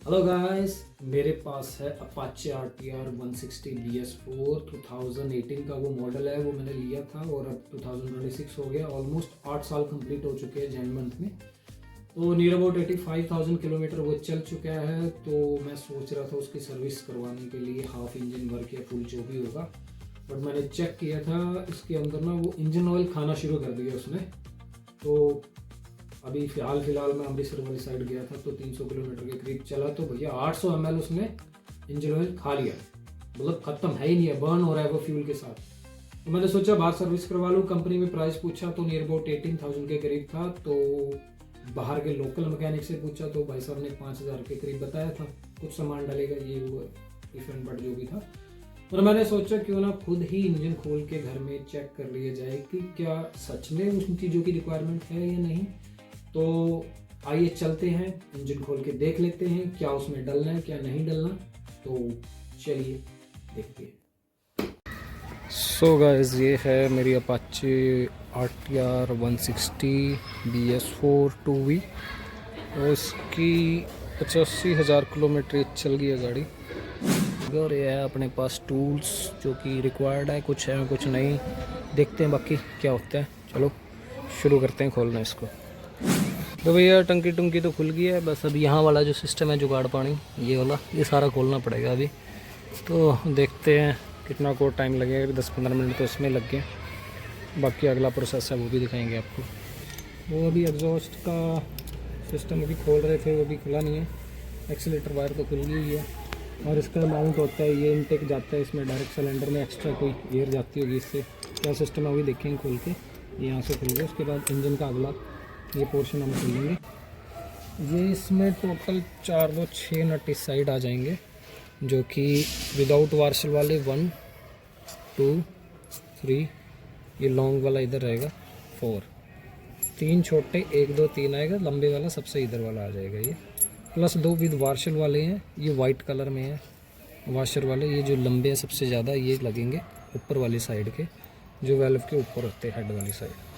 Hello guys, मेरे पास है Apache RTR 160 BS4 2018 का वो मॉडल है। वो मैंने लिया था और अब 2026 हो गया। ऑलमोस्ट 8 साल कंप्लीट हो चुके हैं जैन मंथ में। तो नियर अबाउट 85,000 किलोमीटर वो चल चुका है। तो मैं सोच रहा था उसकी सर्विस करवाने के लिए, हाफ इंजन वर्क या फुल जो भी होगा। बट मैंने चेक किया था, इसके अंदर ना वो इंजन ऑयल खाना शुरू कर दिया उसने। तो अभी फिलहाल मैं अमृतसर वाली साइड गया था तो 300 किलोमीटर के करीब चला तो भैया 800 ml उसने इंजन ऑयल खा लिया। मतलब खत्म है ही नहीं है, बर्न हो रहा है वो फ्यूल के साथ। तो मैंने सोचा बाहर सर्विस करवा लूँ। कंपनी में प्राइस पूछा तो नियर अबाउट 18,000 के करीब था। तो बाहर के लोकल मैकेनिक से पूछा तो भाई साहब ने 5,000 के करीब बताया था। कुछ सामान डलेगा, ये वो डिफरेंट बट जो भी था। और मैंने सोचा क्यों ना खुद ही इंजन खोल के घर में चेक कर लिया जाए कि क्या सच में उन चीज़ों की रिक्वायरमेंट है या नहीं। तो आइए चलते हैं, इंजन खोल के देख लेते हैं क्या उसमें डलना है क्या नहीं डलना। तो चलिए देखते हैं। सो गाइस, ये है मेरी अपाचे RTR 160 BS4 2V और इसकी 85,000 किलोमीटर चल गई है गाड़ी। और ये है अपने पास टूल्स जो कि रिक्वायर्ड है, कुछ है कुछ नहीं। देखते हैं बाकी क्या होता है। चलो शुरू करते हैं खोलना इसको। तो भैया टंकी टुंकी तो खुल गई है, बस अब यहाँ वाला जो सिस्टम है जुगाड़ पानी, ये वाला ये सारा खोलना पड़ेगा अभी। तो देखते हैं कितना को टाइम लगेगा। 10-15 मिनट तो इसमें लग गए। बाकी अगला प्रोसेस है वो भी दिखाएंगे आपको। वो अभी एग्जॉस्ट का सिस्टम अभी खोल रहे थे, वो अभी खुला नहीं है। एक्सीलेटर वायर तो खुल गई है और इसका माउंट होता है, ये इनटेक जाता है इसमें डायरेक्ट सिलेंडर में। एक्स्ट्रा कोई एयर जाती होगी इससे, क्या सिस्टम है वही देखेंगे खोल के। ये यहाँ से खुल गया। उसके बाद इंजन का अगला ये पोर्शन हम खोलेंगे। ये इसमें टोटल 4-6 नट इस साइड आ जाएंगे, जो कि विदाउट वार्शल वाले 1 2 3, ये लॉन्ग वाला इधर रहेगा 4, 3 छोटे 1 2 3 आएगा, लंबे वाला सबसे इधर वाला आ जाएगा ये। प्लस 2 विद वार्शल वाले हैं, ये वाइट कलर में है वाशर वाले। ये जो लंबे हैं सबसे ज़्यादा ये लगेंगे ऊपर वाली साइड के, जो वेल्व के ऊपर होते हैं हेड वाली साइड।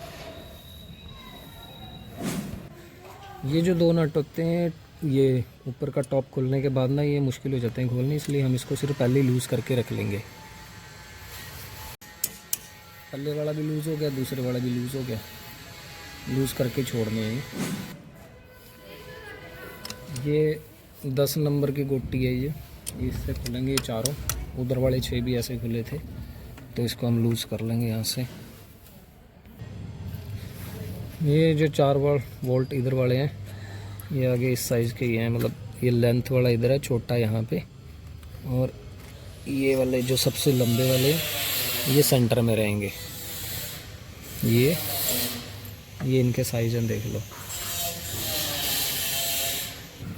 ये जो 2 नट होते हैं, ये ऊपर का टॉप खोलने के बाद ना ये मुश्किल हो जाते हैं खोलने, इसलिए हम इसको सिर्फ पहले ही लूज़ करके रख लेंगे। पल्ले वाला भी लूज़ हो गया, दूसरे वाला भी लूज़ हो गया। लूज़ करके छोड़ने हैं। ये 10 नंबर की गोटी है ये इससे खुलेंगे ये चारों। उधर वाले 6 भी ऐसे खुले थे, तो इसको हम लूज़ कर लेंगे यहाँ से। ये जो 4 वोल्ट इधर वाले हैं, ये आगे इस साइज़ के ही हैं। मतलब ये लेंथ वाला इधर है छोटा यहाँ पे, और ये वाले जो सबसे लंबे वाले ये सेंटर में रहेंगे। ये इनके साइज़ हैं, देख लो।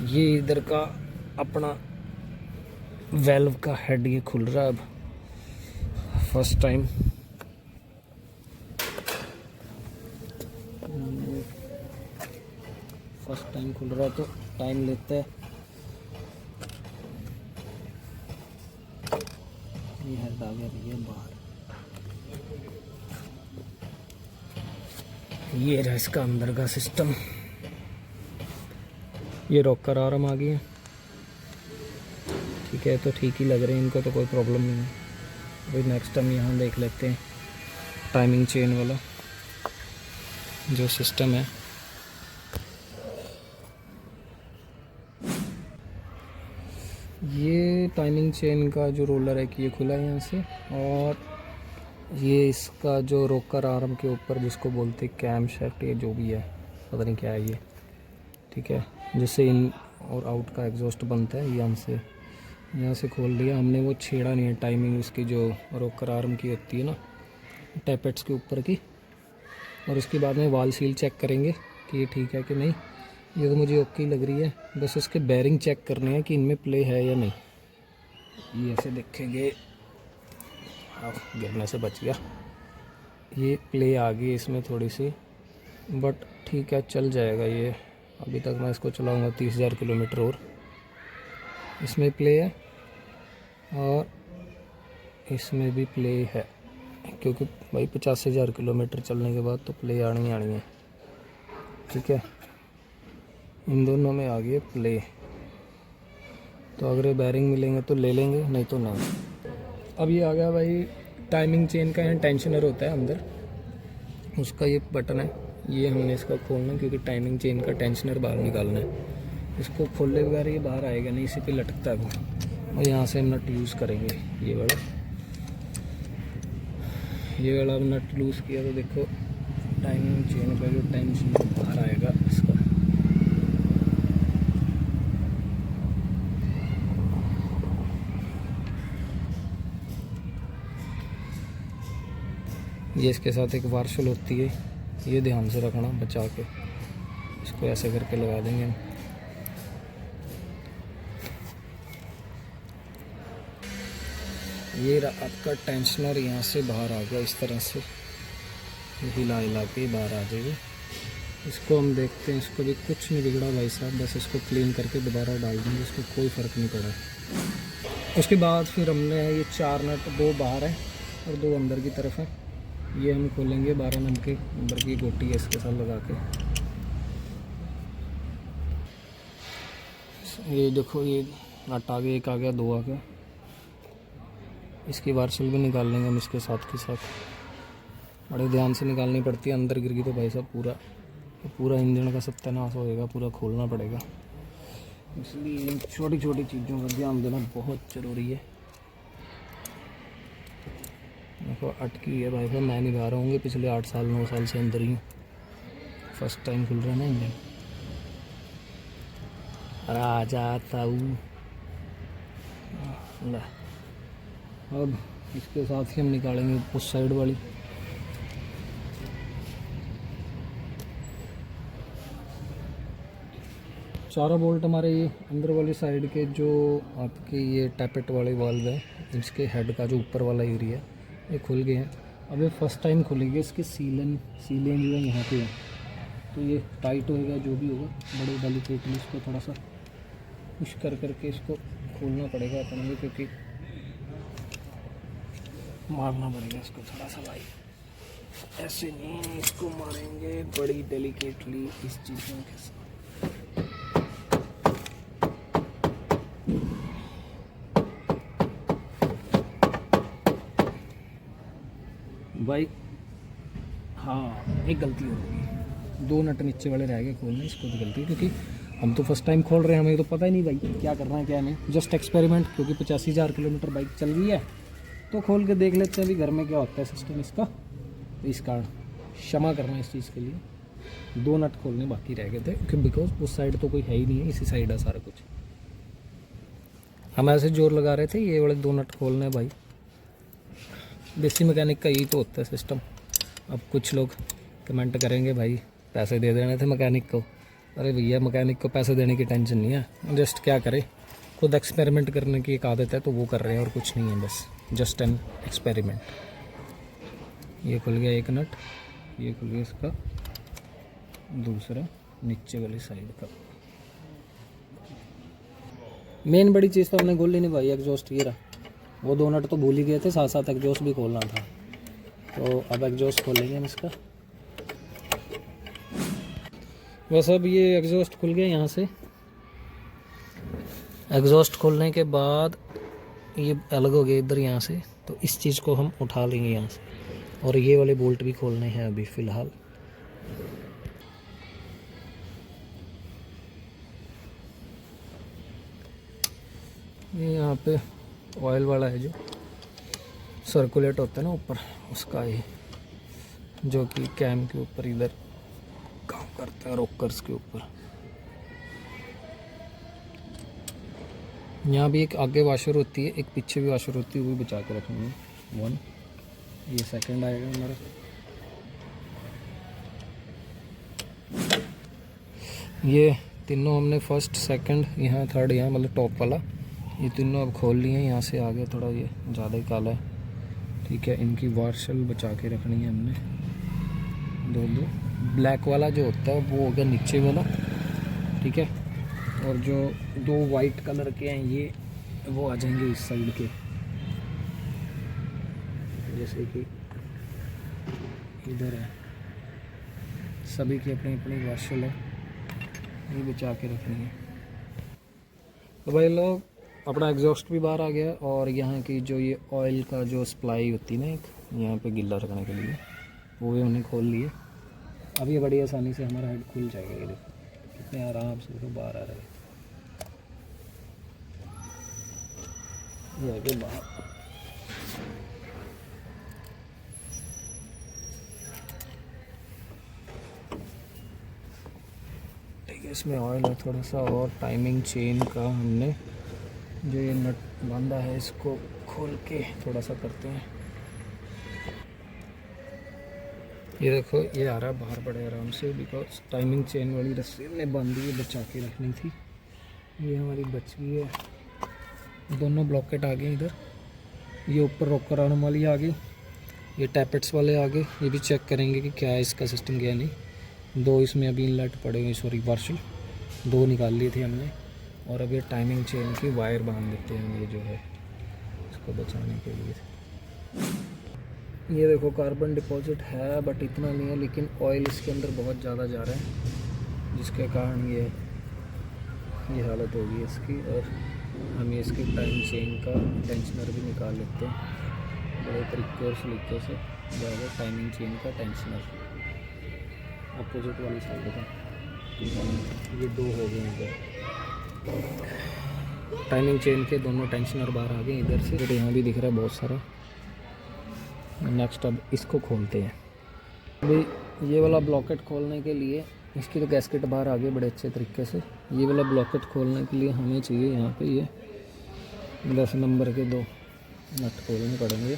ये इधर का अपना वेल्व का हेड ये खुल रहा है अब फर्स्ट टाइम। खुल रहा है तो टाइम लेता है। ये हेड आ गया भैया बाहर। ये रहा इसका अंदर का सिस्टम। ये रॉकर आर्म आ गया। ठीक है, तो ठीक ही लग रहे हैं इनको, तो कोई प्रॉब्लम नहीं है। अभी नेक्स्ट हम यहाँ देख लेते हैं टाइमिंग चेन वाला जो सिस्टम है। ये टाइमिंग चेन का जो रोलर है कि ये खुला है यहाँ से, और ये इसका जो रोकर आर्म के ऊपर जिसको बोलते हैं कैम शेफ्ट, ये जो भी है पता नहीं क्या है ये। ठीक है, जिससे इन और आउट का एग्जॉस्ट बनता है। यहाँ से खोल लिया हमने, वो छेड़ा नहीं है टाइमिंग इसकी जो रोकर आर्म की होती है ना टैपेट्स के ऊपर की। और उसके बाद में वाल सील चेक करेंगे कि ये ठीक है कि नहीं। ये तो मुझे ओके लग रही है, बस इसके बेरिंग चेक करने हैं कि इनमें प्ले है या नहीं। ये ऐसे देखेंगे, गिरने से बच गया। ये प्ले आ गई इसमें थोड़ी सी, बट ठीक है चल जाएगा ये। अभी तक मैं इसको चलाऊंगा 30,000 किलोमीटर और इसमें प्ले है, और इसमें भी प्ले है, क्योंकि भाई 50,000 किलोमीटर चलने के बाद तो प्ले आनी है। ठीक है, इन दोनों में आ गई प्ले। तो अगर ये बैरिंग मिलेंगे तो ले लेंगे, नहीं तो ना। अब ये आ गया भाई टाइमिंग चेन का, यहाँ टेंशनर होता है अंदर, उसका ये बटन है, ये हमने इसका खोलना है क्योंकि टाइमिंग चेन का टेंशनर बाहर निकालना है। इसको खोलने बगैर ये बाहर आएगा नहीं, इसी पे लटकता है वो। और यहाँ से हम नट यूज़ करेंगे, ये वाला अब नट लूज़ किया तो देखो टाइमिंग चेन का जो टेंशनर बाहर आएगा इसका। ये इसके साथ एक वार्शल होती है, ये ध्यान से रखना बचा के, इसको ऐसे करके लगा देंगे हम। ये आपका टेंशनर यहाँ से बाहर आ गया, इस तरह से हिला के बाहर आ जाएगी। इसको हम देखते हैं, इसको भी कुछ नहीं बिगड़ा भाई साहब, बस इसको क्लीन करके दोबारा डाल देंगे, इसको कोई फ़र्क नहीं पड़ा। उसके बाद फिर हमने ये 4 नट, 2 बाहर है और 2 अंदर की तरफ है, ये हम खोलेंगे 12 नंबर के अंदर की गोटी है इसके साथ लगा के। ये देखो ये नट आ गया, 1 आ गया, 2 आ गया। इसकी वार्शल भी निकाल लेंगे हम इसके साथ के साथ, बड़े ध्यान से निकालनी पड़ती है, अंदर गिर गई तो भाई साहब पूरा इंजन का सत्यानाश होएगा, पूरा खोलना पड़ेगा। इसलिए इन छोटी छोटी चीज़ों का ध्यान देना बहुत ज़रूरी है। देखो अटकी है भाई साहब, मैं नहीं बाहर होंगे, पिछले 8 साल 9 साल से अंदर ही हूँ, फर्स्ट टाइम खुल रहा है ना इंजन। अरे आ जाता हूँ। अब इसके साथ ही हम निकालेंगे उस साइड वाली। चारों बोल्ट हमारे ये अंदर वाली साइड के जो आपके ये टैपेट वाले वाल्व है, इसके हेड का जो ऊपर वाला एरिया ये खुल गए हैं। अब ये फर्स्ट टाइम खुलेंगे, इसके सीलें जो है यहाँ पे है, तो ये टाइट होएगा जो भी होगा, बड़े वाली केटली इसको थोड़ा सा पुश करके इसको खोलना पड़ेगा अपन को, क्योंकि मारना पड़ेगा इसको थोड़ा सा भाई, ऐसे नहीं इसको मारेंगे बड़ी डेलिकेटली इस चीज़ों के साथ। भाई हाँ एक गलती हो गई, 2 नट नीचे वाले रह गए खोलने, इसको तो गलती, क्योंकि हम तो फर्स्ट टाइम खोल रहे हैं, हमें तो पता ही नहीं भाई क्या करना है क्या नहीं, जस्ट एक्सपेरिमेंट, क्योंकि 85,000 किलोमीटर बाइक चल रही है तो खोल के देख लेते हैं अभी घर में क्या होता है सिस्टम इसका। तो इस कारण क्षमा करना इस चीज़ के लिए, 2 नट खोलने बाकी रह गए थे, क्योंकि बिकॉज उस साइड तो कोई है ही नहीं है, इसी साइड है सारा कुछ। हम ऐसे जोर लगा रहे थे, ये वाले 2 नट खोलने भाई, देसी मैकेनिक का यही तो होता है सिस्टम। अब कुछ लोग कमेंट करेंगे भाई पैसे दे देने थे मैकेनिक को, अरे भैया मैकेनिक को पैसे देने की टेंशन नहीं है, जस्ट क्या करे, खुद एक्सपेरिमेंट करने की एक आदत है तो वो कर रहे हैं और कुछ नहीं है, बस जस्ट एन एक्सपेरिमेंट। ये खुल गया 1 नट, ये खुल गया इसका दूसरा नीचे वाली साइड का। मेन बड़ी चीज़ तो हमने खोल ली नहीं भाई, एग्जॉस्ट ये रहा, वो 2 नट तो भूल ही गए थे, साथ साथ एग्जॉस्ट भी खोलना था, तो अब एग्जॉस्ट खोलेंगे हम इसका। बस अब ये एग्जॉस्ट खुल गया यहाँ से, एग्जॉस्ट खोलने के बाद ये अलग हो गया इधर यहाँ से, तो इस चीज़ को हम उठा लेंगे यहाँ से, और ये वाले बोल्ट भी खोलने हैं अभी फ़िलहाल। ये यहाँ पे ऑयल वाला है जो सर्कुलेट होता है ना ऊपर, उसका ये जो कि कैम के ऊपर इधर काम करता है, रोकर्स के ऊपर। यहाँ भी एक आगे वाशर होती है, एक पीछे भी वाशर होती है, वो भी बचा के रखेंगे 1। ये सेकंड आएगा हमारा। ये तीनों हमने फर्स्ट सेकंड यहाँ थर्ड यहाँ मतलब टॉप वाला, ये तीनों अब खोल लिए हैं। यहाँ से आगे थोड़ा ये ज़्यादा ही काला है, ठीक है। इनकी वार्शल बचा के रखनी है हमने, 2 ब्लैक वाला जो होता है वो हो गया नीचे वाला, ठीक है। और जो 2 वाइट कलर के हैं ये वो आ जाएंगे इस साइड के, जैसे कि इधर है, सभी की अपनी अपनी वार्शल है, ये बचा के रखनी है। तो भाई लोग अपना एग्जॉस्ट भी बाहर आ गया और यहाँ की जो ये ऑयल का जो सप्लाई होती है ना, एक यहाँ पे गिल्ला रखने के लिए, वो भी हमने खोल लिए। अब ये बड़ी आसानी से हमारा हेड खुल जाएगा। ये देखो कितने आराम से तो बाहर आ रहा है। ये आगे बाहर। ठीक है, इसमें ऑयल है थोड़ा सा। और टाइमिंग चेन का हमने जो ये नट बांधा है इसको खोल के थोड़ा सा करते हैं। ये देखो ये आ रहा है बाहर बड़े आराम से, बिकॉज टाइमिंग चेन वाली रस्सी हमने बांधी है, बचा के रखनी थी। ये हमारी बच गई है। दोनों ब्लॉकेट आ गए इधर। ये ऊपर रॉकर आर्म वाली आ गई, ये टैपेट्स वाले आ गए। ये भी चेक करेंगे कि क्या है इसका सिस्टम, क्या नहीं। दो इसमें अभी इनलेट पड़े हुए, सॉरी पार्शल, दो निकाल लिए थे हमने। और अब ये टाइमिंग चेन की वायर बांध देते हैं ये जो है इसको बचाने के लिए। ये देखो कार्बन डिपॉजिट है बट इतना नहीं है, लेकिन ऑयल इसके अंदर बहुत ज़्यादा जा रहा है, जिसके कारण ये हालत होगी इसकी। और हम ये इसके टाइम चेन का टेंशनर भी निकाल लेते हैं बड़े तरीके और सलीके से। जाएगा टाइमिंग चेन का टेंशनर अपोजिट वाली साइड का। ये दो हो गए इधर, टाइमिंग चेन के दोनों टेंशनर बाहर आ गए इधर से। यहाँ भी दिख रहा है बहुत सारा। नेक्स्ट अब इसको खोलते हैं। अभी ये वाला ब्लॉकेट खोलने के लिए इसकी तो गैस्केट बाहर आ गई बड़े अच्छे तरीके से। ये वाला ब्लॉकेट खोलने के लिए हमें चाहिए यहाँ पे ये 10 नंबर के दो नट खोलने पड़ेंगे।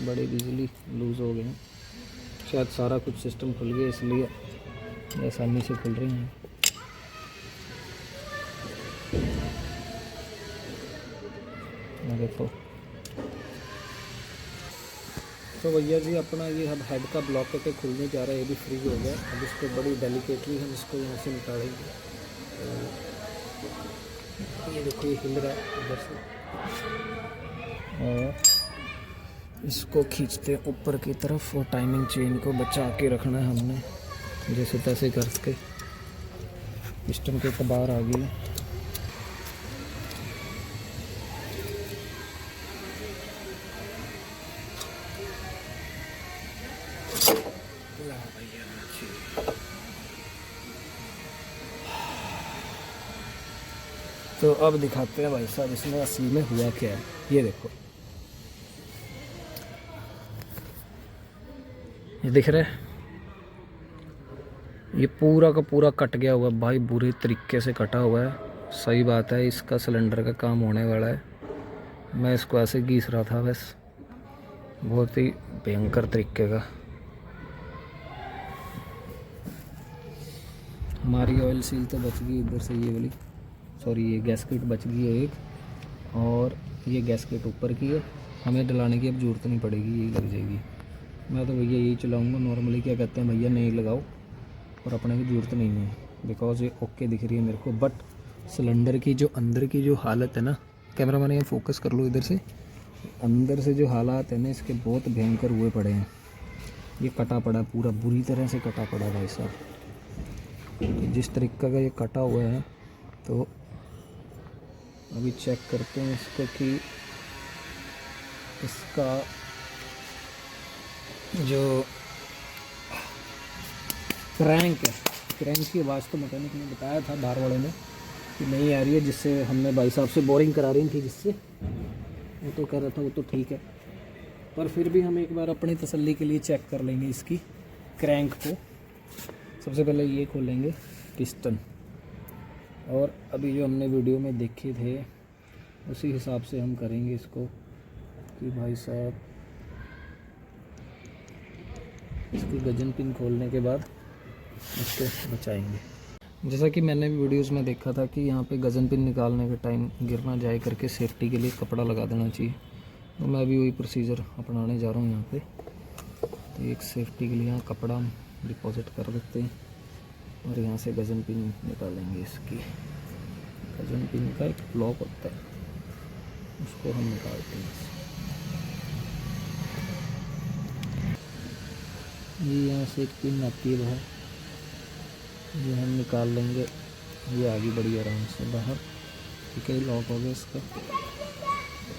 बड़े इजीली लूज़ हो गए हैं, शायद सारा कुछ सिस्टम खुल गया इसलिए आसानी से खुल रही हैं। देखो तो भैया जी अपना ये अब हेड का ब्लॉकेट खुलने जा रहा है, ये भी फ्री हो गया। अब इसको बड़ी डेलिकेटली हम इसको यहाँ से निकालेंगे। ये देखो ये हिल रहा है इधर से, और इसको खींचते हैं ऊपर की तरफ। और टाइमिंग चेन को बचा के रखना है हमने, जैसे तैसे करके। पिस्टन के तो बाहर आ गई। तो अब दिखाते हैं भाई साहब इसमें असली में हुआ क्या है। ये देखो ये दिख रहा है, ये पूरा का पूरा कट गया हुआ भाई, बुरे तरीके से कटा हुआ है। सही बात है, इसका सिलेंडर का काम होने वाला है। मैं इसको ऐसे घीस रहा था बस, बहुत ही भयंकर तरीके का। हमारी ऑयल सील तो बच गई इधर से, ये वाली सॉरी ये गैस्केट बच गई है एक, और ये गैस्केट ऊपर की है। हमें डलाने की अब ज़रूरत नहीं पड़ेगी, यही लग जाएगी। मैं तो भैया यही चलाऊँगा। नॉर्मली क्या कहते हैं भैया नहीं लगाओ, और अपने की ज़रूरत नहीं है, बिकॉज ये ओके दिख रही है मेरे को। बट सिलेंडर की जो अंदर की जो हालत है ना, कैमरा मैंने ये फोकस कर लो इधर से, अंदर से जो हालात है ना इसके बहुत भयंकर हुए पड़े हैं। ये कटा पड़ा पूरा, बुरी तरह से कटा पड़ा भाई साहब। तो जिस तरीक़े का ये कटा हुआ है, तो अभी चेक करते हैं इसको कि इसका जो क्रैंक है, क्रैंक की आवाज़ तो मैकेनिक ने बताया था बाहर वाले ने कि नहीं आ रही है, जिससे हमने भाई साहब से बोरिंग करा रही थी, जिससे वो तो कह रहा था वो तो ठीक है। पर फिर भी हम एक बार अपनी तसल्ली के लिए चेक कर लेंगे इसकी क्रैंक को। सबसे पहले ये खोलेंगे पिस्टन, और अभी जो हमने वीडियो में देखे थे उसी हिसाब से हम करेंगे इसको कि भाई साहब इसकी गजन पिन खोलने के बाद इसको बचाएंगे। जैसा कि मैंने भी वीडियोस में देखा था कि यहाँ पे गजन पिन निकालने के टाइम गिर ना जाए करके सेफ्टी के लिए कपड़ा लगा देना चाहिए। तो मैं भी वही प्रोसीजर अपनाने जा रहा हूँ यहाँ पे। तो एक सेफ्टी के लिए यहाँ कपड़ा डिपॉजिट कर देते हैं, और यहाँ से गजन पिन निकालेंगे। इसकी गजन पिन का एक ब्लॉक होता है, उसको हम निकालते हैं। ये यहाँ से एक पिन आती है बाहर, ये हम निकाल लेंगे। ये आगे बड़ी आराम से बाहर। ठीक है, लॉक हो गया इसका।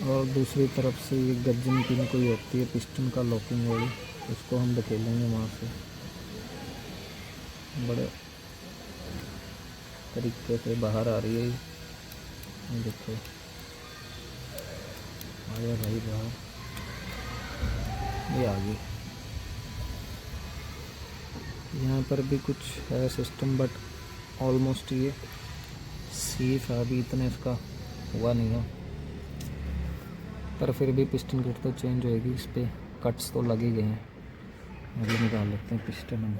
और दूसरी तरफ से ये गर्जन पिन कोई होती है पिस्टन का लॉकिंग वाली, उसको हम धकेलेंगे वहाँ से। बड़े तरीके से बाहर आ रही है ये देखो, आया भाई बाहर, ये आ गई। यहाँ पर भी कुछ है सिस्टम, बट ऑलमोस्ट ये सेफ है, अभी इतना इसका हुआ नहीं है, पर फिर भी पिस्टन किट तो चेंज होएगी। इस पर कट्स तो लगे गए हैं, अभी निकाल लेते हैं पिस्टन हम।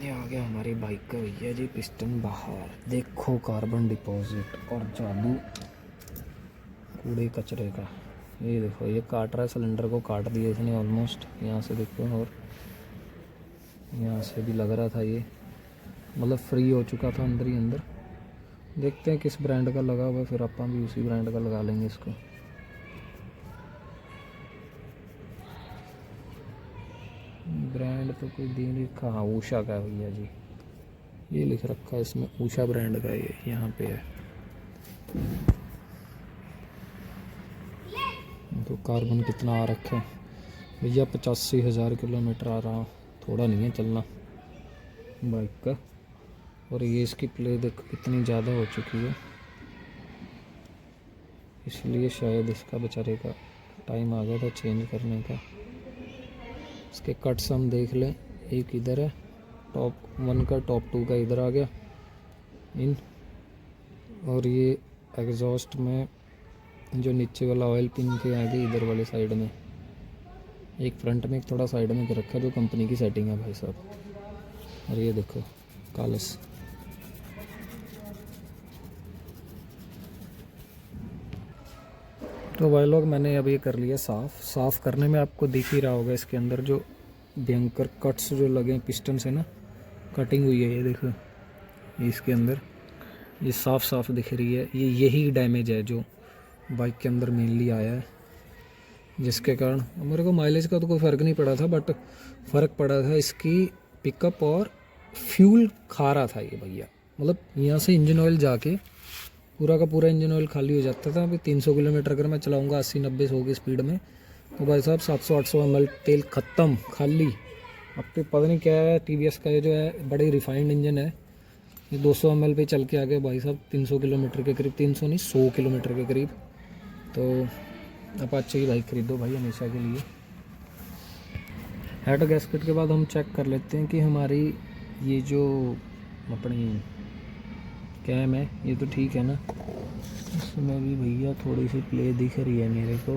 ये आ गया हमारी बाइक का भैया जी पिस्टन बाहर। देखो कार्बन डिपॉजिट और जादू कूड़े कचरे का। ये देखो ये काट रहा है, सिलेंडर को काट दिया इसने ऑलमोस्ट, यहाँ से देखो, और यहाँ से भी लग रहा था ये, मतलब फ्री हो चुका था अंदर ही अंदर। देखते हैं किस ब्रांड का लगा हुआ, फिर अपन भी उसी ब्रांड का लगा लेंगे इसको। ब्रांड तो कोई दे नहीं रखा, हाँ ऊषा का है भैया जी, ये लिख रखा है इसमें ऊषा ब्रांड का, ये यहाँ पे है। तो कार्बन कितना आ रखा है भैया, 85,000 किलोमीटर आ रहा, थोड़ा नहीं है चलना बाइक का। और ये इसकी प्ले देखो कितनी ज़्यादा हो चुकी है, इसलिए शायद इसका बेचारे का टाइम आ गया था चेंज करने का। इसके कट्स हम देख लें, एक इधर है टॉप 1 का, टॉप 2 का इधर आ गया इन, और ये एग्जॉस्ट में जो नीचे वाला ऑयल पिन के आगे इधर वाले साइड में, एक फ्रंट में एक थोड़ा साइड में कर रखा है, जो कंपनी की सेटिंग है भाई साहब। और ये देखो कालस, तो भाई लोग मैंने अब ये कर लिया साफ़ करने में आपको दिख ही रहा होगा इसके अंदर जो भयंकर कट्स जो लगे हैं पिस्टन से ना, कटिंग हुई है ये देखो, इसके अंदर ये साफ दिख रही है। ये यही डैमेज है जो बाइक के अंदर मेनली आया है, जिसके कारण मेरे को माइलेज का तो कोई फ़र्क नहीं पड़ा था, बट फ़र्क पड़ा था इसकी पिकअप और फ्यूल खा रहा था ये भैया। मतलब यहाँ से इंजन ऑयल जाके पूरा का पूरा इंजन ऑयल खाली हो जाता था। अभी 300 किलोमीटर अगर मैं चलाऊँगा 80-90 की स्पीड में, तो भाई साहब 700-800 ml तेल ख़त्म खाली। अब तो पता नहीं क्या है, TVS का ये जो है बड़ी रिफाइंड इंजन है, ये 200 ml पे चल के आ गया भाई साहब 300 किलोमीटर के करीब, 300 नहीं 100 किलोमीटर के करीब। तो अपाचे की बाइक खरीदो भाई हमेशा के लिए। हेड गैस्केट के बाद हम चेक कर लेते हैं कि हमारी ये जो अपनी कैम है ये तो ठीक है ना, इसमें भी भैया थोड़ी सी प्ले दिख रही है मेरे को।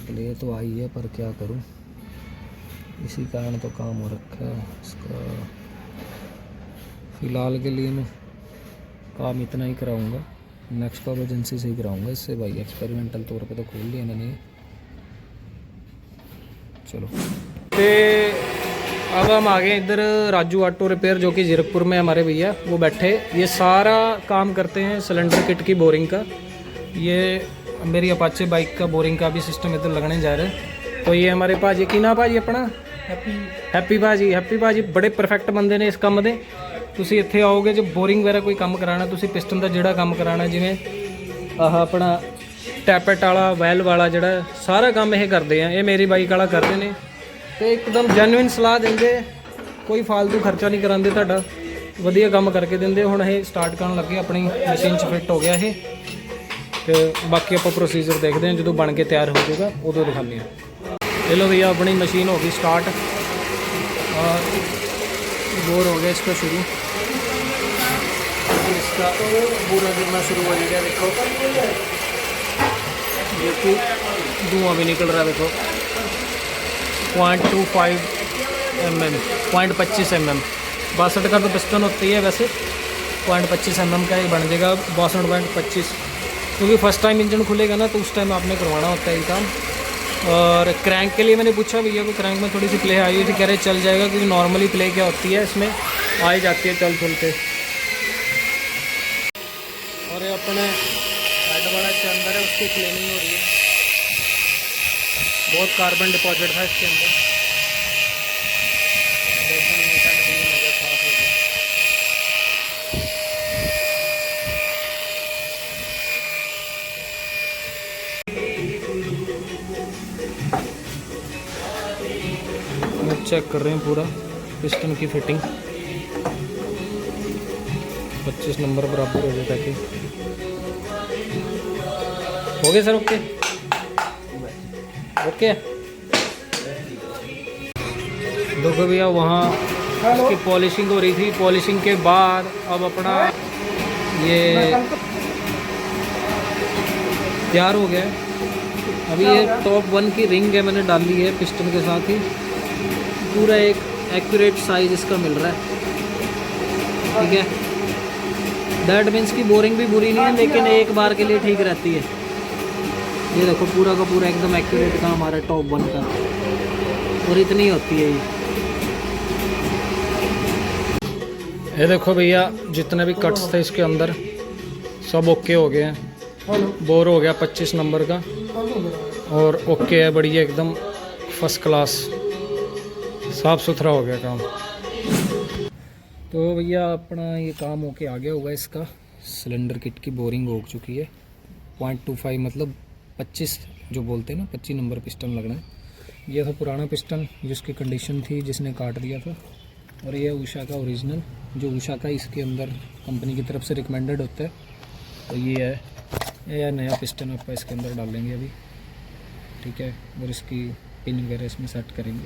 प्ले तो आई है, पर क्या करूं, इसी कारण तो काम हो रखा है इसका। फ़िलहाल के लिए मैं काम इतना ही कराऊंगा, नेक्स्ट ऑफ एजेंसी से ही कराऊंगा इससे भाई, एक्सपेरिमेंटल तौर पे तो खोल लिया मैंने। चलो तो अब हम आ गए इधर राजू ऑटो रिपेयर, जो कि जीरकपुर में हमारे भैया वो बैठे, ये सारा काम करते हैं सिलेंडर किट की बोरिंग का। ये मेरी अपाचे बाइक का बोरिंग का भी सिस्टम इधर लगने जा रहा है। तो ये हमारे भाजी की ना भाजी अपना हैप्पी भाजी बड़े परफेक्ट बंदे ने इस काम दे। ਤੁਸੀਂ ਇੱਥੇ आओगे जो बोरिंग वगैरह कोई काम कराना, ਤੁਸੀਂ पिस्टन का ਜਿਹੜਾ काम कराना, जिमें आह अपना टैपेट वाला वैल वाला ਜਿਹੜਾ सारा काम ये करते हैं, ये मेरी बाइक वाला करते हैं। तो एकदम जेन्युइन सलाह देंगे, कोई फालतू खर्चा नहीं कराते, ਤੁਹਾਡਾ ਵਧੀਆ ਕੰਮ ਕਰਕੇ ਦਿੰਦੇ। ਹੁਣ ਇਹ ਸਟਾਰਟ ਕਰਨ ਲੱਗੇ, ਆਪਣੀ ਮਸ਼ੀਨ 'ਚ ਫਿੱਟ ਹੋ ਗਿਆ ਇਹ, ਤੇ ਬਾਕੀ ਆਪਾਂ ਪ੍ਰੋਸੀਜਰ ਦੇਖਦੇ ਹਾਂ ਜਦੋਂ ਬਣ ਕੇ ਤਿਆਰ ਹੋ ਜਾਊਗਾ ਉਦੋਂ ਦਿਖਾਉਂਦੇ ਹਾਂ। ये लो भैया अपनी मशीन होगी स्टार्ट, और बोर हो गया इसका शुरू, इसका पूरा गिरना शुरू हो गया। देखो ये धुआं भी निकल रहा है, देखो 0.25 mm 0.25 mm 62 का तो पिस्टन होती है वैसे, 0.25 mm का ही बन जाएगा 62.25, क्योंकि फर्स्ट टाइम इंजन खुलेगा ना तो उस टाइम आपने करवाना होता है ये काम। और क्रैंक के लिए मैंने पूछा भैया को, क्रैंक में थोड़ी सी प्ले आई हुई थी, कह रहे चल जाएगा, क्योंकि नॉर्मली प्ले क्या होती है इसमें आ ही जाती है चल चलते। और ये अपने हेड वाला के अंदर है, उसकी क्लीनिंग हो रही है, बहुत कार्बन डिपॉजिट था इसके अंदर। मैं चेक कर रहे हैं पूरा पिस्टन की फिटिंग। 25 नंबर बराबर हो गया ताकि हो गया सर। Okay okay. देखो भैया वहाँ उसकी पॉलिशिंग हो रही थी, पॉलिशिंग के बाद अब अपना ये तैयार हो गया। अभी ये टॉप 1 की रिंग है, मैंने डाल ली है पिस्टन के साथ ही। पूरा एक एक्यूरेट साइज इसका मिल रहा है, ठीक है। दैट मीन्स की बोरिंग भी बुरी नहीं है, लेकिन एक बार के लिए ठीक रहती है। ये देखो पूरा का पूरा एकदम एक्यूरेट का हमारा टॉप 1 का, और इतनी होती है ये देखो भैया जितने भी कट्स थे इसके अंदर सब ओके हो गए हैं। बोर हो गया 25 नंबर का, और ओके है, बढ़िया एकदम फर्स्ट क्लास, साफ़ सुथरा हो गया काम। तो भैया अपना ये काम होके आ गया होगा। इसका सिलेंडर किट की बोरिंग हो चुकी है। 0.25 मतलब 25 जो बोलते हैं ना, 25 नंबर पिस्टन लगना है। ये था पुराना पिस्टन जिसकी कंडीशन थी, जिसने काट दिया था। और ये उषा का ओरिजिनल, जो उषा का इसके अंदर कंपनी की तरफ से रिकमेंडेड होता है। तो ये है, यह नया पिस्टन आपका इसके अंदर डालेंगे अभी, ठीक है। और इसकी पिन वगैरह इसमें सेट करेंगे।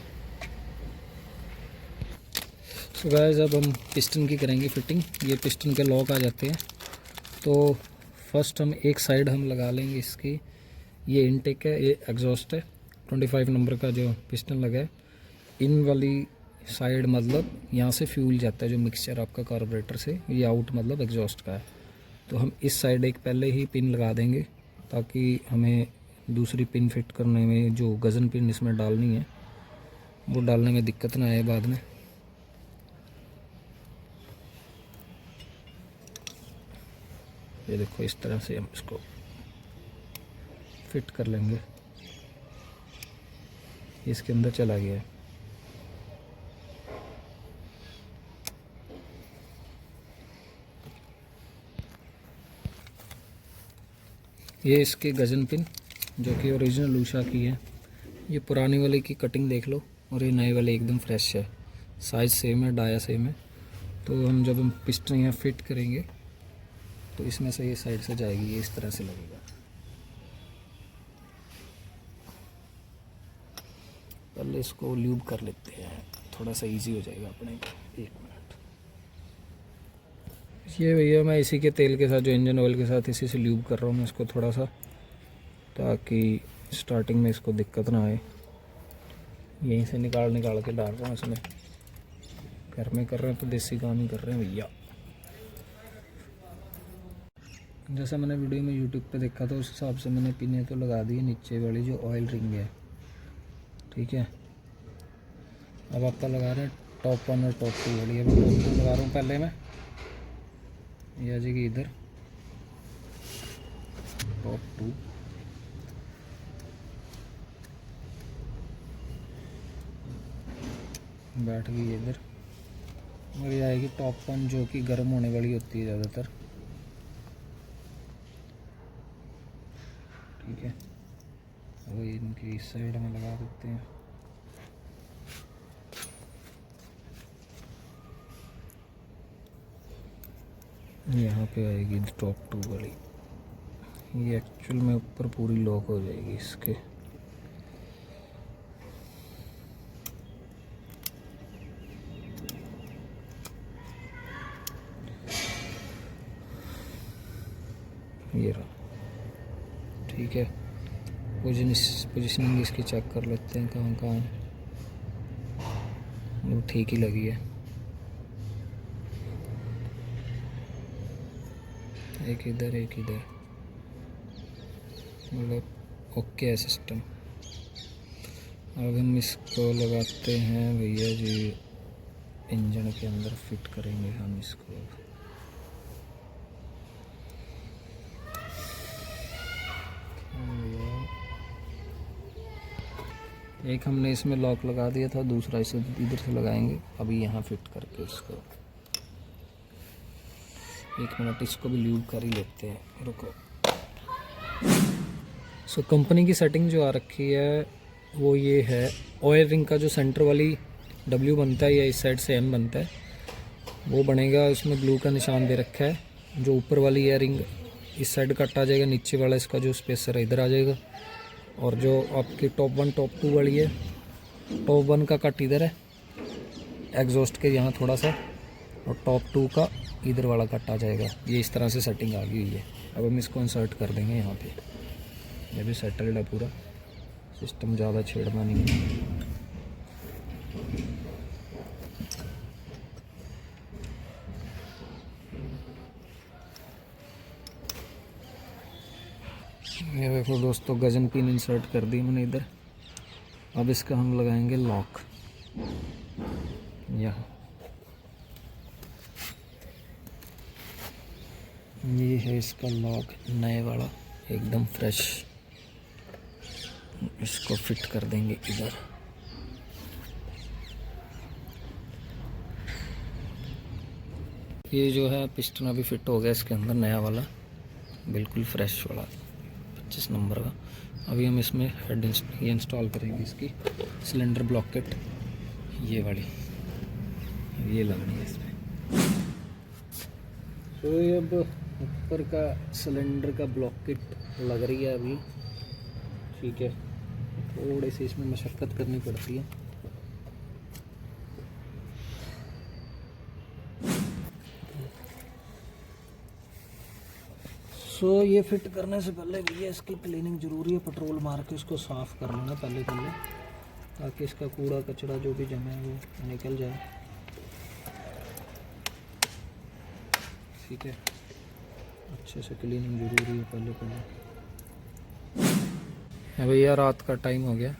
तो गाइस अब हम पिस्टन की करेंगे फिटिंग। ये पिस्टन के लॉक आ जाते हैं। तो फर्स्ट हम एक साइड हम लगा लेंगे इसकी। ये इनटेक है, ये एग्जॉस्ट है। 25 नंबर का जो पिस्टन लगा है, इन वाली साइड मतलब यहाँ से फ्यूल जाता है जो मिक्सचर आपका कार्बोरेटर से। ये आउट मतलब एग्जॉस्ट का है। तो हम इस साइड एक पहले ही पिन लगा देंगे, ताकि हमें दूसरी पिन फिट करने में, जो गज़न पिन इसमें डालनी है, वो डालने में दिक्कत ना आए बाद में। ये देखो इस तरह से हम इसको फिट कर लेंगे। इसके अंदर चला गया है। ये इसके गजन पिन जो कि ओरिजिनल उषा की है। ये पुरानी वाले की कटिंग देख लो, और ये नए वाले एकदम फ्रेश है। साइज़ सेम है, डाया सेम है। तो हम जब हम पिस्टन यहाँ फिट करेंगे तो इसमें से ये साइड से जाएगी, ये इस तरह से लगेगा। पहले इसको ल्यूब कर लेते हैं, थोड़ा सा इजी हो जाएगा अपने को। 1 मिनट। ये भैया मैं इसी के तेल के साथ, जो इंजन ऑयल के साथ, इसी से ल्यूब कर रहा हूँ मैं इसको थोड़ा सा, ताकि स्टार्टिंग में इसको दिक्कत ना आए। यहीं से निकाल के डाल रहा हूँ इसमें। घर में कर रहे हैं तो देसी काम ही कर रहे हैं भैया। जैसा मैंने वीडियो में यूट्यूब पे देखा था, उस हिसाब से मैंने पिने तो लगा दी नीचे वाली जो ऑयल रिंग है, ठीक है। अब आपका लगा रहे हैं टॉप 1 और टॉप 2 वाली। अभी टॉप 2 लगा रहा हूँ पहले मैं। ये आ जाएगी इधर टॉप 2, बैठ गई इधर। और ये आएगी टॉप 1 जो कि गर्म होने वाली होती है ज़्यादातर, ठीक है। वो इनकी इस साइड में लगा देते हैं। यहाँ पे आएगी टॉप 2 वाली। ये एक्चुअल में ऊपर पूरी लॉक हो जाएगी इसके। ये रहा, ठीक है। पोजीशनिंग इसकी चेक कर लेते हैं कहाँ कहाँ वो ठीक ही लगी है। एक इधर एक इधर, मतलब ओके है सिस्टम। अब हम इसको लगाते हैं भैया जी, इंजन के अंदर फिट करेंगे हम इसको। एक हमने इसमें लॉक लगा दिया था, दूसरा इसे इधर से लगाएंगे अभी यहाँ फिट करके इसको। 1 मिनट, इसको भी ल्यूब कर ही लेते हैं, रुको। सो कंपनी की सेटिंग जो आ रखी है वो ये है ऑयल रिंग का जो सेंटर वाली W बनता है या इस साइड से M बनता है वो बनेगा। उसमें ब्लू का निशान दे रखा है। जो ऊपर वाली है रिंग इस साइड कट आ जाएगा, नीचे वाला इसका जो स्पेसर है इधर आ जाएगा। और जो आपकी टॉप 1 टॉप 2 वाली है, टॉप 1 का कट इधर है एग्जॉस्ट के यहाँ थोड़ा सा, और टॉप 2 का इधर वाला कट आ जाएगा। ये इस तरह से सेटिंग आ गई हुई है। अब हम इसको इंसर्ट कर देंगे यहाँ पे। ये भी सेटल्ड है पूरा सिस्टम, ज़्यादा छेड़ना नहीं है। ये देखो दोस्तों, गजन पिन इंसर्ट कर दी मैंने इधर। अब इसका हम लगाएंगे लॉक यहाँ। ये है इसका लॉक नए वाला, एकदम फ्रेश। इसको फिट कर देंगे इधर। ये जो है पिस्टन अभी फिट हो गया इसके अंदर, नया वाला बिल्कुल फ्रेश वाला 25 नंबर का। अभी हम इसमें हेड ये इंस्टॉल करेंगे, इसकी सिलेंडर ब्लॉकेट ये वाली, ये लगनी है इसमें। तो ये अब ऊपर का सिलेंडर का ब्लॉकेट लग रही है अभी, ठीक है। थोड़ी सी इसमें मशक्क़त करनी पड़ती है। सो ये फिट करने से पहले भैया इसकी क्लीनिंग ज़रूरी है। पेट्रोल मार के इसको साफ़ कर लेना पहले ताकि इसका कूड़ा कचरा जो भी जमा है वो निकल जाए, ठीक है। अच्छे से क्लीनिंग ज़रूरी है पहले। भैया रात का टाइम हो गया,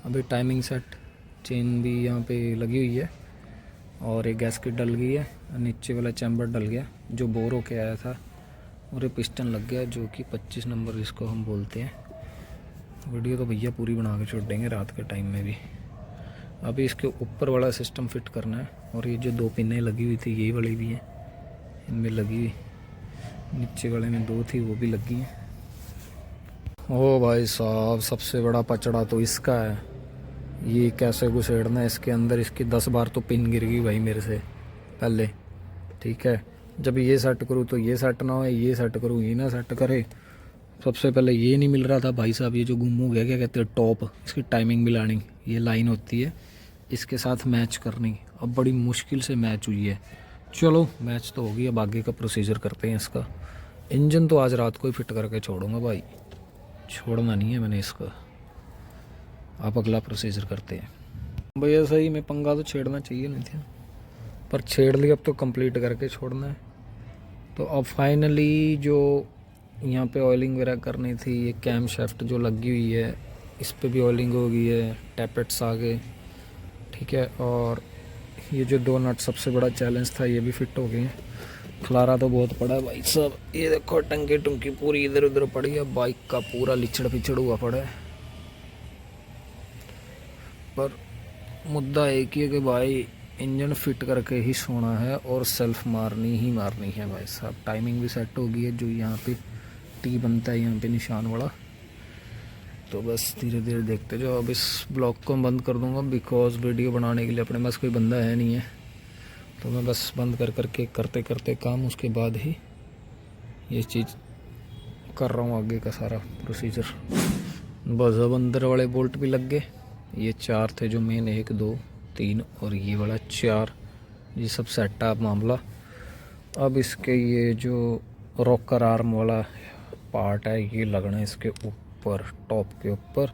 अभी टाइमिंग सेट चेन भी यहाँ पे लगी हुई है, और एक गैस्केट डल गई है, नीचे वाला चैम्बर डल गया जो बोर होके आया था, और ये पिस्टन लग गया जो कि 25 नंबर इसको हम बोलते हैं। वीडियो तो भैया पूरी बना के छोड़ देंगे रात के टाइम में भी। अभी इसके ऊपर वाला सिस्टम फिट करना है, और ये जो 2 पिनें लगी हुई थी यही वाली भी है, इनमें लगी हुई, नीचे वाले में 2 थी वो भी लगी हैं। ओ भाई साहब, सबसे बड़ा पचड़ा तो इसका है। ये कैसे घुसेड़ना है इसके अंदर, इसकी 10 बार तो पिन गिर गई भाई मेरे से पहले, ठीक है। जब ये सेट करूँ तो ये सेट ना हो, ये सेट करूँ ये ना सेट करे। सबसे पहले ये नहीं मिल रहा था भाई साहब, ये जो गुम हो गया, क्या कहते हैं, टॉप, इसकी टाइमिंग मिलानी, ये लाइन होती है इसके साथ मैच करनी। अब बड़ी मुश्किल से मैच हुई है। चलो मैच तो होगी, अब आगे का प्रोसीजर करते हैं इसका। इंजन तो आज रात को ही फिट करके छोड़ूंगा भाई, छोड़ना नहीं है मैंने इसका। आप अगला प्रोसीजर करते हैं भैया। सही में पंगा तो छेड़ना चाहिए नहीं था, पर छेड़ लिया, अब तो कंप्लीट करके छोड़ना है। तो अब फाइनली जो यहाँ पे ऑयलिंग वगैरह करनी थी, ये कैम शाफ्ट जो लगी हुई है इस पे भी ऑयलिंग हो गई है, टैपेट्स आ गए, ठीक है। और ये जो 2 नट सबसे बड़ा चैलेंज था ये भी फिट हो गए हैं। खलारा तो बहुत पड़ा है भाई साहब, ये देखो टंकी टुंकी पूरी इधर उधर पड़ी है, बाइक का पूरा लिचड़ पिछड़ हुआ पड़ा है। पर मुद्दा एक ही है कि भाई इंजन फिट करके ही सोना है, और सेल्फ मारनी ही मारनी है भाई साहब। टाइमिंग भी सेट हो गई है, जो यहाँ पे टी बनता है यहाँ पे निशान वाला। तो बस धीरे धीरे देखते जाओ। अब इस ब्लॉग को मैं बंद कर दूंगा, बिकॉज वीडियो बनाने के लिए अपने पास कोई बंदा है नहीं है, तो मैं बस बंद करके करते करते काम, उसके बाद ही ये चीज़ कर रहा हूँ आगे का सारा प्रोसीजर। बस अब अंदर वाले बोल्ट भी लग गए, ये 4 थे जो मेन, 1 2 3 और ये वाला 4, ये सब सेट है मामला। अब इसके ये जो रॉकर आर्म वाला पार्ट है ये लगना है इसके ऊपर, टॉप के ऊपर।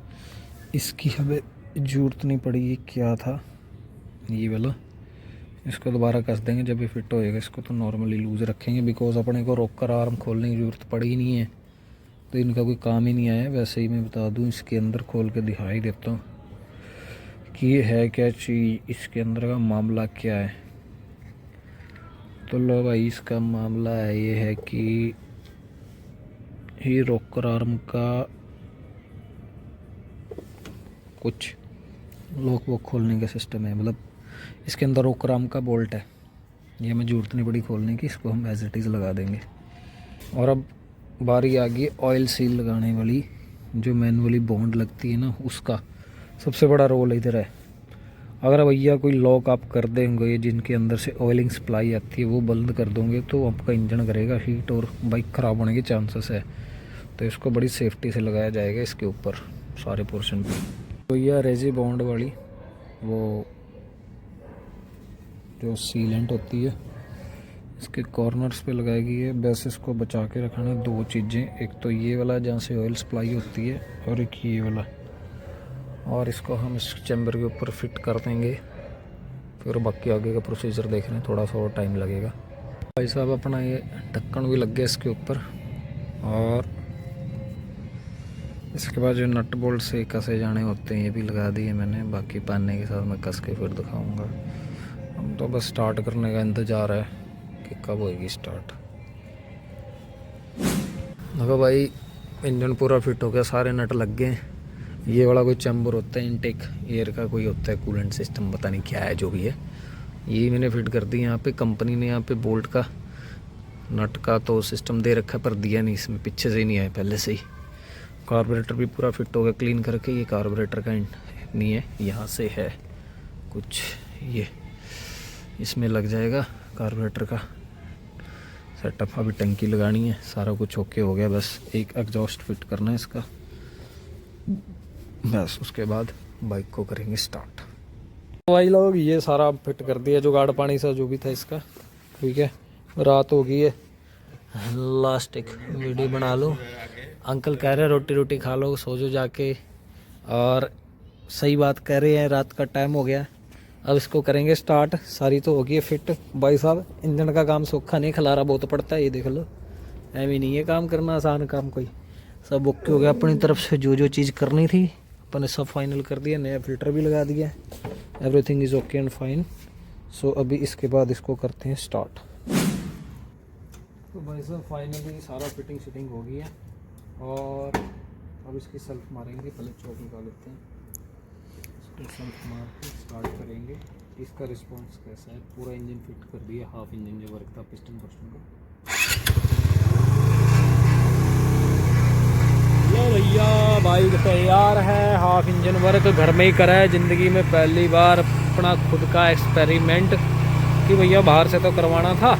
इसकी हमें जरूरत नहीं पड़ी, ये क्या था ये वाला, इसको दोबारा कस देंगे जब ये फिट होएगा। इसको तो नॉर्मली लूज़ रखेंगे, बिकॉज अपने को रॉकर आर्म खोलने की ज़रूरत पड़ी ही नहीं है, तो इनका कोई काम ही नहीं आया। वैसे ही मैं बता दूं, इसके अंदर खोल के दिखाई देता हूँ कि ये है क्या चीज़, इसके अंदर का मामला क्या है। तो लो भाई, इसका मामला है ये है कि ये रॉकर आर्म का कुछ लॉक वॉक खोलने का सिस्टम है, मतलब इसके अंदर रॉकर आर्म का बोल्ट है, ये हमें ज़रूरत नहीं पड़ी खोलने की, इसको हम एज इट इज़ लगा देंगे। और अब बारी आ गई ऑयल सील लगाने वाली, जो मैनुअली बॉन्ड लगती है ना उसका। सबसे बड़ा रोल इधर है। अगर भैया कोई लॉक आप कर देंगे जिनके अंदर से ऑयलिंग सप्लाई आती है वो बंद कर दोगे तो आपका इंजन करेगा हीट और बाइक ख़राब होने के चांसेस है। तो इसको बड़ी सेफ्टी से लगाया जाएगा इसके ऊपर सारे पोर्शन पे। तो यह रेजी बॉन्ड वाली वो जो सीलेंट होती है इसके कॉर्नर्स पे लगाई गई है। बस इसको बचा के रखना है दो चीज़ें, एक तो ये वाला जहाँ से ऑयल सप्लाई होती है और एक ये वाला, और इसको हम इस चैम्बर के ऊपर फिट कर देंगे। फिर बाकी आगे का प्रोसीजर देख रहे हैं, थोड़ा सा और टाइम लगेगा। भाई साहब अपना ये ढक्कन भी लग गया इसके ऊपर, और इसके बाद जो नट बोल्ट से कसे जाने होते हैं ये भी लगा दिए मैंने। बाकी पाने के साथ मैं कस के फिर दिखाऊंगा। हम तो बस स्टार्ट करने का इंतज़ार है कि कब होएगी स्टार्ट। देखो भाई इंजन पूरा फिट हो गया, सारे नट लग गए। ये वाला कोई चैम्बर होता है इनटेक एयर का, कोई होता है कूलेंट सिस्टम, पता नहीं क्या है जो भी है। ये मैंने फिट कर दी यहाँ पे। कंपनी ने यहाँ पे बोल्ट का नट का तो सिस्टम दे रखा है पर दिया नहीं इसमें, पीछे से ही नहीं आया पहले से ही। कार्बोरेटर भी पूरा फिट हो गया क्लीन करके। ये कार्बोरेटर का नहीं है, यहाँ से है कुछ, ये इसमें लग जाएगा कार्बोरेटर का सेटअप। अभी टंकी लगानी है, सारा कुछ ओके हो गया, बस एक एग्जॉस्ट फिट करना है इसका, बस उसके बाद बाइक को करेंगे स्टार्ट। तो भाई लोग ये सारा फिट कर दिया जुगाड़ पानी सा जो भी था इसका, ठीक है। रात हो गई है, लास्ट एक वीडियो बना लो। अंकल कह रहे हैं रोटी रोटी खा लो, सो जो जाके, और सही बात कह रहे हैं, रात का टाइम हो गया। अब इसको करेंगे स्टार्ट। सारी तो होगी है फिट। भाई साहब इंजन का काम सौखा नहीं, खलारा बहुत पड़ता है, ये देख लो। ऐਵੇਂ नहीं है काम करना, आसान काम कोई। सब ओके हो गया अपनी तरफ से, जो जो चीज़ करनी थी अपन ने सब फाइनल कर दिया। नया फिल्टर भी लगा दिया, everything is okay and fine. So अभी इसके बाद इसको करते हैं स्टार्ट। तो भाई साहब फाइनली सारा फिटिंग शिटिंग हो गई है, और अब इसकी सेल्फ मारेंगे। पहले चौक निकाल लेते हैं, इसको सेल्फ मार के स्टार्ट करेंगे। इसका रिस्पॉन्स कैसा है, पूरा इंजन फिट कर दिया, हाफ इंजन जो वर्क था पिस्टन पोर्शन का। ये भैया बाइक तैयार है, हाफ इंजन वर्क घर में ही करा है। ज़िंदगी में पहली बार अपना खुद का एक्सपेरिमेंट, कि भैया बाहर से तो करवाना था।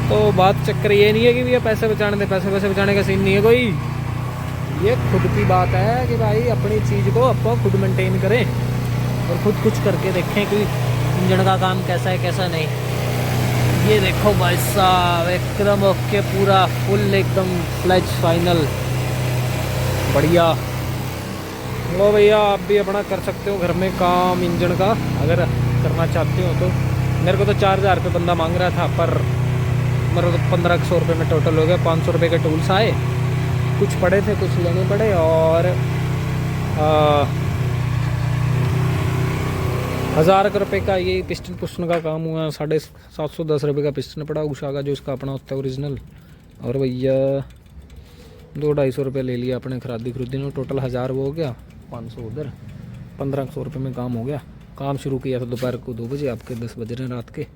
तो बात चक्कर ये नहीं है कि भैया पैसे बचाने दे, पैसे बचाने का सीन नहीं है कोई। ये खुद की बात है कि भाई अपनी चीज़ को अपन खुद मेंटेन करें और खुद कुछ करके देखें कि इंजन का काम कैसा है कैसा नहीं। ये देखो भाई साहब एकदम ओके, पूरा फुल एकदम फ्लैज फाइनल, बढ़िया। लो भैया आप भी अपना कर सकते हो घर में काम इंजन का, अगर करना चाहते हो तो। मेरे को तो 4000 रुपये बंदा मांग रहा था, पर मेरे को तो 1500 रुपये में टोटल हो गया। 500 रुपये के टूल्स आए, कुछ पड़े थे कुछ लेने पड़े, और 1000 रुपये का ये पिस्टन पुस्टन का काम हुआ। 710 रुपये का पिस्टन पड़ा उषा का, जो इसका अपना होता है ओरिजिनल। और भैया 200-250 रुपये ले लिया अपने खरादी में, टोटल 1000 वो हो गया, 500 उधर, 1500 रुपये में काम हो गया। काम शुरू किया था दोपहर को 2 बजे, आपके 10 बज रहे हैं रात के।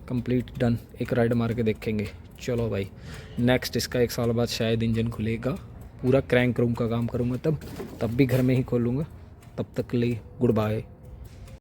Complete done. एक राइड मार के देखेंगे। चलो भाई नेक्स्ट इसका 1 साल बाद शायद इंजन खुलेगा, पूरा क्रैंक रूम का काम करूँगा, तब भी घर में ही खोलूँगा। तब तक के लिए गुड बाय।